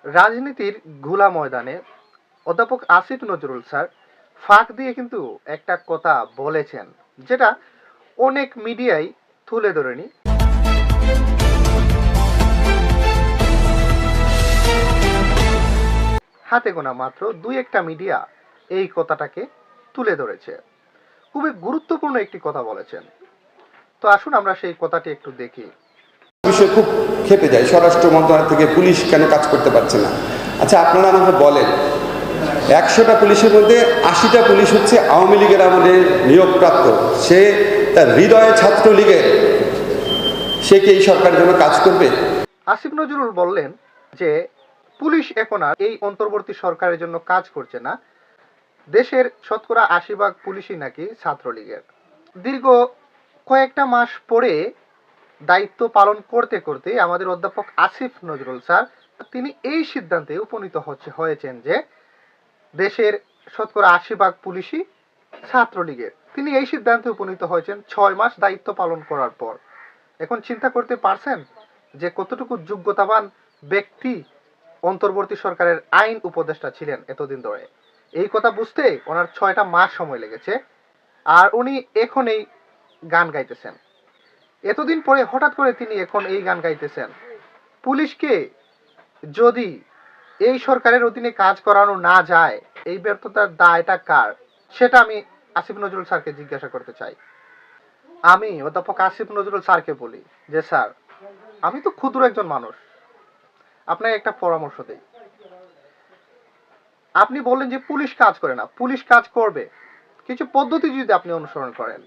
রাজনীতির ঘোলা ময়দানে অধ্যাপক আসিফ নজরুল স্যার ফাঁক দিয়ে কিন্তু একটা কথা বলেছেন, যেটা অনেক মিডিয়াই তুলে ধরেনি। হাতে গোনা মাত্র দুই একটা মিডিয়া এই কথাটাকে তুলে ধরেছে। খুবই গুরুত্বপূর্ণ একটি কথা বলেছেন। তো আসুন আমরা সেই কথাটি একটু দেখি। বিষয়ে খুব খেপে যায়, স্বরাষ্ট্র মন্ত্রণালয় থেকে পুলিশ কেন কাজ করতে পারছে না। আচ্ছা, আপনারা আমাকে বলেন, 100টা পুলিশের মধ্যে 80টা পুলিশ হচ্ছে আওয়ামী লীগের আমলে নিয়োগপ্রাপ্ত। সে তার হৃদয়ে ছাত্রলীগের, সে কি এই সরকারের জন্য কাজ করবে? আসিফ নজরুল বললেন যে পুলিশ এখন আর এই অন্তর্বর্তী সরকারের জন্য কাজ করছে না। দেশের শতকরা 80% পুলিশই নাকি ছাত্রলীগের। দীর্ঘ কয়েকটা মাস পরে দায়িত্ব পালন করতে করতে আমাদের অধ্যাপক আসিফ নজরুল স্যার তিনি এই সিদ্ধান্তে উপনীত হয়েছেন যে দেশের শতকরা 80% পুলিশই ছাত্রলীগের। তিনি এই সিদ্ধান্তে উপনীত হয়েছেন 6 মাস দায়িত্ব পালন করার পর। এখন চিন্তা করতে পারছেন যে কতটুকু যোগ্যতাবান ব্যক্তি অন্তর্বর্তী সরকারের আইন উপদেষ্টা ছিলেন এতদিন ধরে। এই কথা বুঝতে ওনার 6টা মাস সময় লেগেছে, আর উনি এখন এই গান গাইতেছেন। এতদিন পরে হঠাৎ করে তিনি এখন এই গান গাইতেছেন। পুলিশকে যদি এই সরকারের অধীনে কাজ করানো না যায়, এই ব্যর্থতার দায়টা কার, সেটা আমি আসিফ নজরুল স্যারকে জিজ্ঞাসা করতে চাই। আমি অধ্যাপক আসিফ নজরুল স্যারকে বলি যে স্যার, আমি তো ক্ষুদ্র একজন মানুষ, আপনাকে একটা পরামর্শ দেই। আপনি বললেন যে পুলিশ কাজ করে না, পুলিশ কাজ করবে। কিছু পদ্ধতি যদি আপনি অনুসরণ করেন,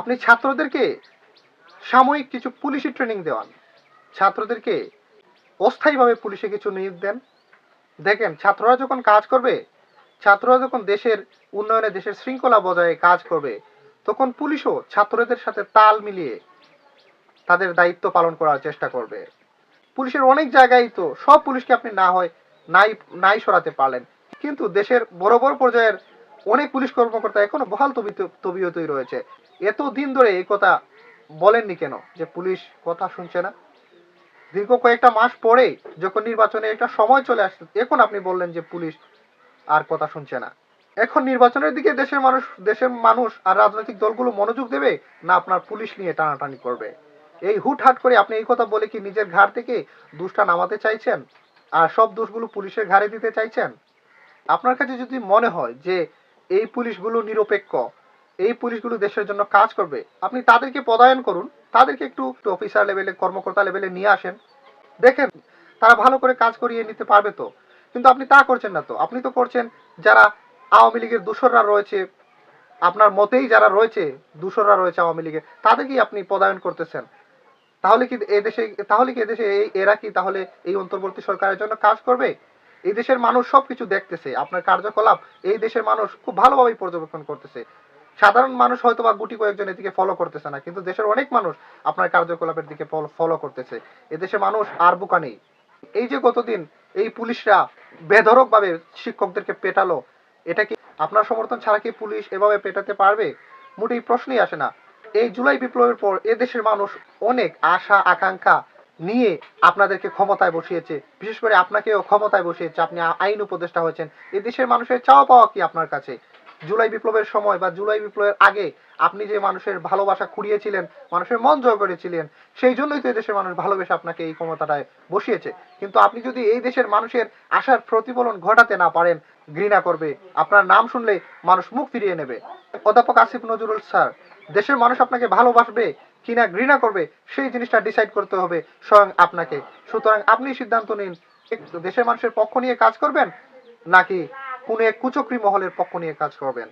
আপনি ছাত্রদেরকে সাময়িক কিছু পুলিশি ট্রেনিং দেওয়ান, ছাত্রদেরকে অস্থায়ীভাবে পুলিশে কিছু নিয়োগ দেন। দেখেন ছাত্ররা যখন কাজ করবে, ছাত্ররা যখন দেশের উন্নয়নে দেশের শৃঙ্খলা বজায় কাজ করবে, তখন পুলিশও ছাত্রদের সাথে তাল মিলিয়ে তাদের দায়িত্ব পালন করার চেষ্টা করবে। পুলিশের অনেক জায়গায় তো সব পুলিশকে আপনি না হয় নাই সরাতে পারলেন, কিন্তু দেশের বড় বড় পর্যায়ের অনেক পুলিশ কর্মকর্তা এখনো বহাল তবিয়তই রয়েছে। এতদিন ধরে এই কথা বলেননি কেন যে পুলিশ কথা শুনছে না? দীর্ঘ কয়েকটা মাস পরে যখন নির্বাচনের একটা সময় চলে আসছে, এখন আপনি বললেন যে পুলিশ আর কথা শুনছে না। এখন নির্বাচনের দিকে দেশের মানুষ আর রাজনৈতিক দলগুলো মনোযোগ দেবে, না আপনার পুলিশ নিয়ে টানাটানি করবে? এই হুটহাট করে আপনি এই কথা বলে কি নিজের ঘাড় থেকে দোষটা নামাতে চাইছেন, আর সব দোষগুলো পুলিশের ঘাড়ে দিতে চাইছেন? আপনার কাছে যদি মনে হয় যে এই পুলিশগুলো নিরপেক্ষ, এই পুলিশগুলো দেশের জন্য কাজ করবে, আপনি তাদেরকে পদায়ন করুন, তাদেরকে একটু অফিসার লেভেলে, কর্মকর্তা লেভেলে নিয়ে আসেন। দেখেন তারা ভালো করে কাজ করিয়ে নিতে পারবে তো। কিন্তু আপনি তা করছেন না তো। আপনি তো করছেন যারা আওয়ামী লীগের দূষররা রয়েছে, আপনার মতেই যারা রয়েছে, দূষররা রয়েছে আওয়ামী লীগের, তাদেরকেই আপনি পদায়ন করতেছেন। তাহলে কি এদেশে এরা কি তাহলে এই অন্তর্বর্তী সরকারের জন্য কাজ করবে? এই দেশের মানুষ সবকিছু দেখতেছে, আপনার কার্যকলাপ এই দেশের মানুষ খুব ভালোভাবেই পর্যবেক্ষণ করতেছে। সাধারণ মানুষ হয়তো বা গুটি কয়েকজন এদিকে ফলো করতেছে না, কিন্তু দেশের অনেক মানুষ আপনার কার্যকলাপের দিকে ফলো করতেছে। এদেশের মানুষ আর বোকা নেই। এই যে গতদিন এই পুলিশরা বেধড়ক ভাবে শিক্ষকদেরকে পেটালো, এটা কি আপনার সমর্থন ছাড়া কি পুলিশ এভাবে পেটাতে পারবে? মোটেই প্রশ্নই আসে না। এই জুলাই বিপ্লবের পর এদেশের মানুষ অনেক আশা আকাঙ্ক্ষা নিয়ে আপনাদেরকে ক্ষমতায় বসিয়েছে, বিশেষ করে আপনাকেও ক্ষমতায় বসিয়েছে। আপনি আইন উপদেষ্টা হয়েছেন। এই দেশের মানুষের চাওয়া পাওয়া কি আপনার কাছে? জুলাই বিপ্লবের সময় বা জুলাই বিপ্লবের আগে আপনি যে মানুষের ভালোবাসা কুড়িয়েছিলেন, মানুষের মন জয় করেছিলেন, সেই জন্যই তো এদেশের মানুষ ভালোবেসে আপনাকে এই ক্ষমতাটায় বসিয়েছে। কিন্তু আপনি যদি এই দেশের মানুষের আশার প্রতিফলন ঘটাতে না পারেন, ঘৃণা করবে, আপনার নাম শুনলে মানুষ মুখ ফিরিয়ে নেবে। অধ্যাপক আসিফ নজরুল স্যার, দেশের মানুষ আপনাকে ভালোবাসবে কিনা ঘৃণা করবে, সেই জিনিসটা ডিসাইড করতে হবে স্বয়ং আপনাকে। সুতরাং আপনি সিদ্ধান্ত নিন, দেশের মানুষের পক্ষ নিয়ে কাজ করবেন নাকি কোনো এক কুচক্রী মহলের পক্ষ নিয়ে কাজ করবেন।